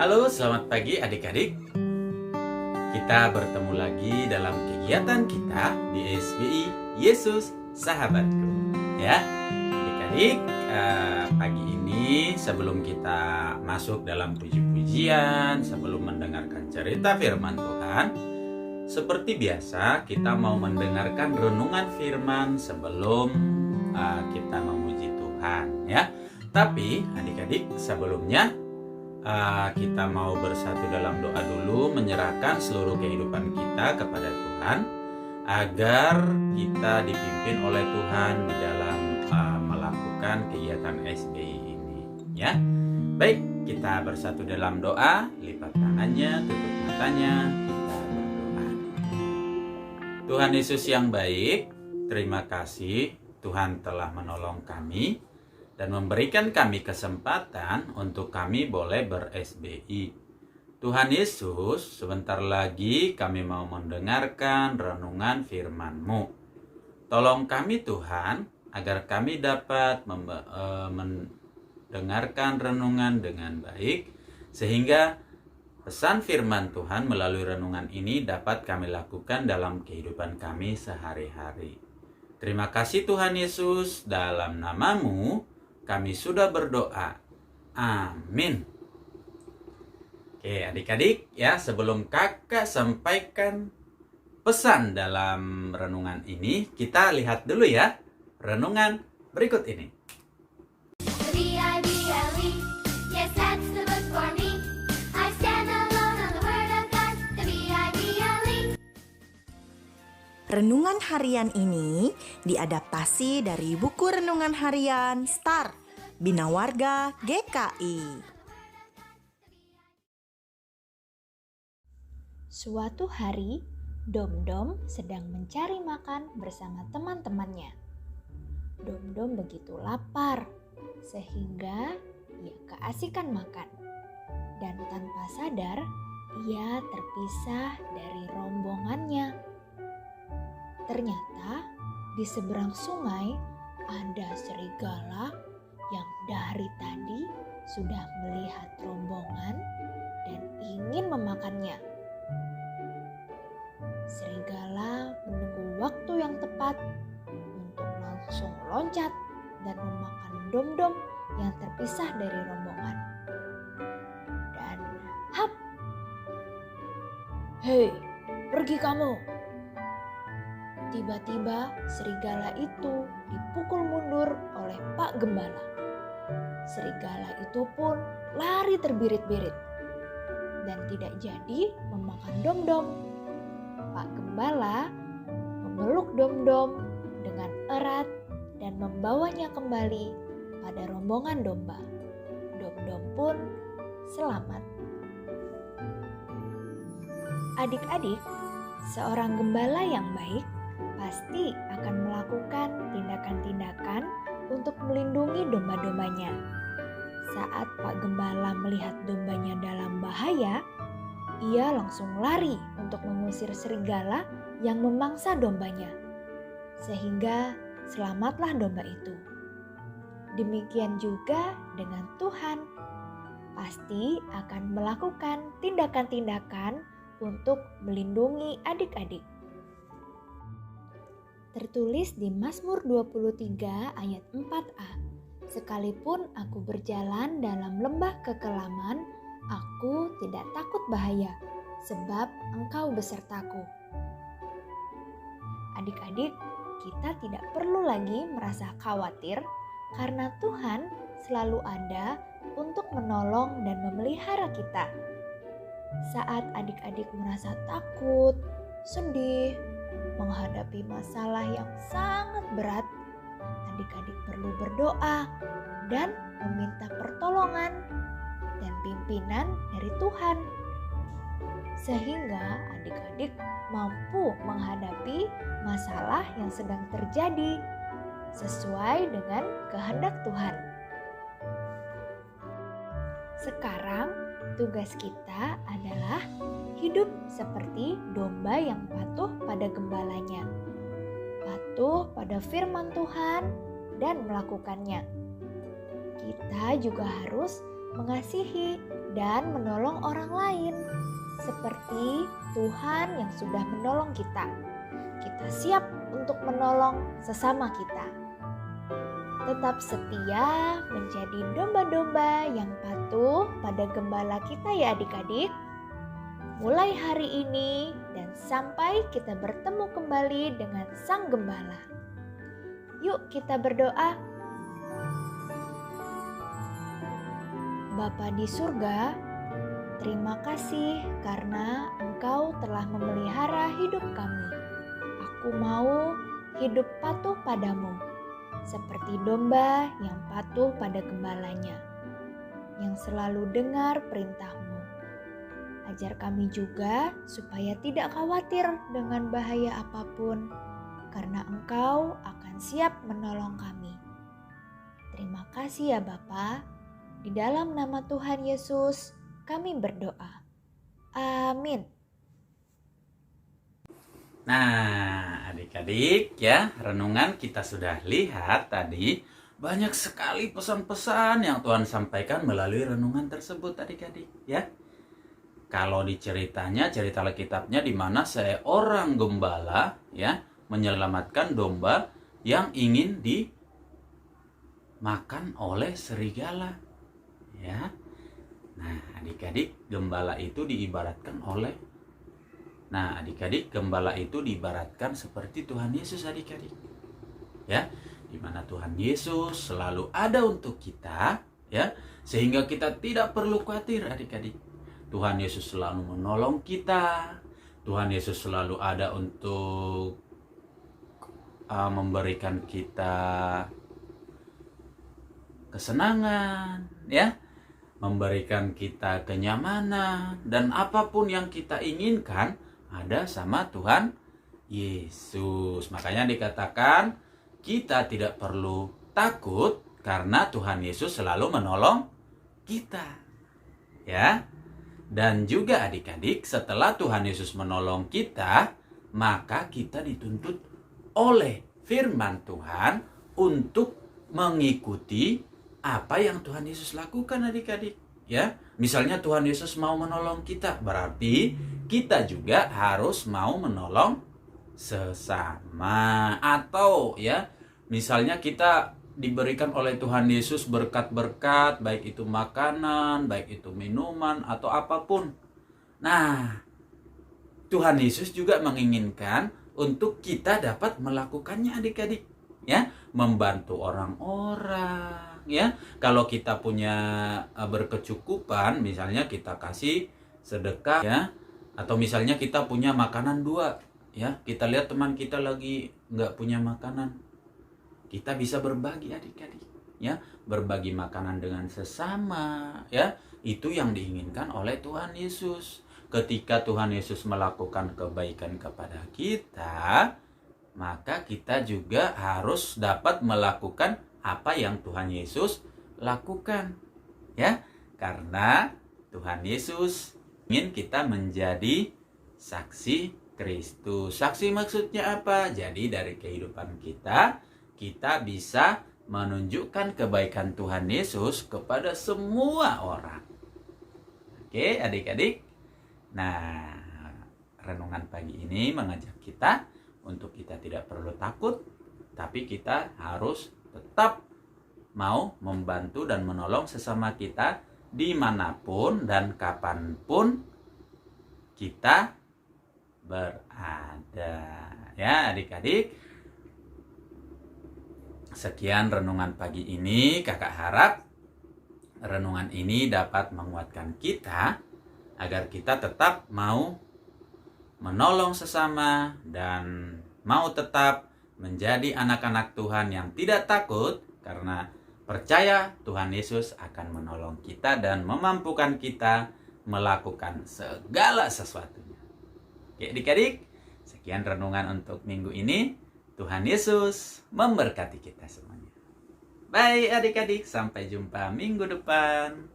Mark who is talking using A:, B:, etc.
A: Halo, selamat pagi adik-adik. Kita bertemu lagi dalam kegiatan kita di SBI Yesus Sahabatku. Ya, adik-adik, pagi ini sebelum kita masuk dalam puji-pujian, sebelum mendengarkan cerita firman Tuhan, seperti biasa kita mau mendengarkan renungan firman sebelum kita memuji Tuhan, ya. Tapi adik-adik, sebelumnya kita mau bersatu dalam doa dulu, menyerahkan seluruh kehidupan kita kepada Tuhan agar kita dipimpin oleh Tuhan di dalam melakukan kegiatan SBI ini, ya. Baik, kita bersatu dalam doa, lipat tangannya, tutup matanya, kita berdoa. Tuhan Yesus yang baik, terima kasih Tuhan telah menolong kami dan memberikan kami kesempatan untuk kami boleh ber-SBI. Tuhan Yesus, sebentar lagi kami mau mendengarkan renungan firman-Mu. Tolong kami Tuhan, agar kami dapat mendengarkan renungan dengan baik, sehingga pesan firman Tuhan melalui renungan ini dapat kami lakukan dalam kehidupan kami sehari-hari. Terima kasih Tuhan Yesus, dalam nama-Mu kami sudah berdoa. Amin. Oke, adik-adik, ya, sebelum kakak sampaikan pesan dalam renungan ini, kita lihat dulu ya renungan berikut ini.
B: Renungan harian ini diadaptasi dari buku renungan harian Star Bina Warga GKI.
C: Suatu hari, Dom-Dom sedang mencari makan bersama teman-temannya. Dom-Dom begitu lapar, sehingga ia keasikan makan. Dan tanpa sadar, ia terpisah dari rombongannya. Ternyata di seberang sungai ada serigala yang dari tadi sudah melihat rombongan dan ingin memakannya. Serigala menunggu waktu yang tepat untuk langsung loncat dan memakan Dom-Dom yang terpisah dari rombongan. Dan hap! Hei, pergi kamu! Tiba-tiba serigala itu dipukul mundur oleh Pak Gembala. Serigala itu pun lari terbirit-birit dan tidak jadi memakan Dom-Dom. Pak Gembala memeluk Dom-Dom dengan erat dan membawanya kembali pada rombongan domba. Dom-Dom pun selamat. Adik-adik, seorang gembala yang baik pasti akan melakukan tindakan-tindakan untuk melindungi domba-dombanya. Saat Pak Gembala melihat dombanya dalam bahaya, ia langsung lari untuk mengusir serigala yang memangsa dombanya. Sehingga selamatlah domba itu. Demikian juga dengan Tuhan. Pasti akan melakukan tindakan-tindakan untuk melindungi adik-adik. Tertulis di Mazmur 23 ayat 4a. Sekalipun aku berjalan dalam lembah kekelaman, aku tidak takut bahaya, sebab Engkau besertaku. Adik-adik, kita tidak perlu lagi merasa khawatir karena Tuhan selalu ada untuk menolong dan memelihara kita. Saat adik-adik merasa takut, sedih, menghadapi masalah yang sangat berat, adik-adik perlu berdoa dan meminta pertolongan dan pimpinan dari Tuhan, sehingga adik-adik mampu menghadapi masalah yang sedang terjadi sesuai dengan kehendak Tuhan. Sekarang tugas kita adalah hidup seperti domba yang patuh pada gembalanya, patuh pada firman Tuhan dan melakukannya. Kita juga harus mengasihi, dan menolong orang lain. Seperti Tuhan yang sudah menolong kita. Kita siap untuk menolong sesama kita. Tetap setia menjadi domba-domba yang patuh pada gembala kita ya adik-adik. Mulai hari ini dan sampai kita bertemu kembali dengan Sang Gembala. Yuk kita berdoa. Bapa di surga, terima kasih karena Engkau telah memelihara hidup kami. Aku mau hidup patuh padamu, seperti domba yang patuh pada gembalanya, yang selalu dengar perintah-Mu. Ajar kami juga supaya tidak khawatir dengan bahaya apapun, karena Engkau akan siap menolong kami. Terima kasih ya Bapa. Di dalam nama Tuhan Yesus, kami berdoa. Amin.
A: Nah, adik-adik ya, renungan kita sudah lihat tadi. Banyak sekali pesan-pesan yang Tuhan sampaikan melalui renungan tersebut adik-adik ya. Kalau diceritanya, cerita Alkitabnya di mana seorang gembala ya menyelamatkan domba yang ingin dimakan oleh serigala ya. Nah, adik-adik, gembala itu diibaratkan seperti Tuhan Yesus adik-adik. Ya, di mana Tuhan Yesus selalu ada untuk kita ya, sehingga kita tidak perlu khawatir adik-adik. Tuhan Yesus selalu menolong kita. Tuhan Yesus selalu ada untuk memberikan kita kesenangan ya, memberikan kita kenyamanan, dan apapun yang kita inginkan ada sama Tuhan Yesus. Makanya dikatakan kita tidak perlu takut karena Tuhan Yesus selalu menolong kita ya. Dan juga adik-adik, setelah Tuhan Yesus menolong kita, maka kita dituntut oleh firman Tuhan untuk mengikuti apa yang Tuhan Yesus lakukan adik-adik ya. Misalnya Tuhan Yesus mau menolong kita, berarti kita juga harus mau menolong sesama. Atau ya, misalnya kita diberikan oleh Tuhan Yesus berkat-berkat, baik itu makanan, baik itu minuman, atau apapun. Nah, Tuhan Yesus juga menginginkan untuk kita dapat melakukannya adik-adik ya, membantu orang-orang ya. Kalau kita punya berkecukupan, misalnya kita kasih sedekah ya, atau misalnya kita punya makanan 2 ya, kita lihat teman kita lagi nggak punya makanan, kita bisa berbagi adik-adik ya, berbagi makanan dengan sesama ya. Itu yang diinginkan oleh Tuhan Yesus. Ketika Tuhan Yesus melakukan kebaikan kepada kita, maka kita juga harus dapat melakukan apa yang Tuhan Yesus lakukan ya. Karena Tuhan Yesus ingin kita menjadi saksi Kristus. Saksi maksudnya apa? Jadi dari kehidupan kita bisa menunjukkan kebaikan Tuhan Yesus kepada semua orang. Oke, adik-adik. Nah, renungan pagi ini mengajak kita untuk kita tidak perlu takut, tapi kita harus tetap mau membantu dan menolong sesama kita dimanapun dan kapanpun kita berada. Ya, adik-adik. Sekian renungan pagi ini. Kakak harap renungan ini dapat menguatkan kita agar kita tetap mau menolong sesama dan mau tetap menjadi anak-anak Tuhan yang tidak takut, karena percaya Tuhan Yesus akan menolong kita dan memampukan kita melakukan segala sesuatunya. Oke adik-adik, sekian renungan untuk minggu ini. Tuhan Yesus memberkati kita semuanya. Baik adik-adik, sampai jumpa minggu depan.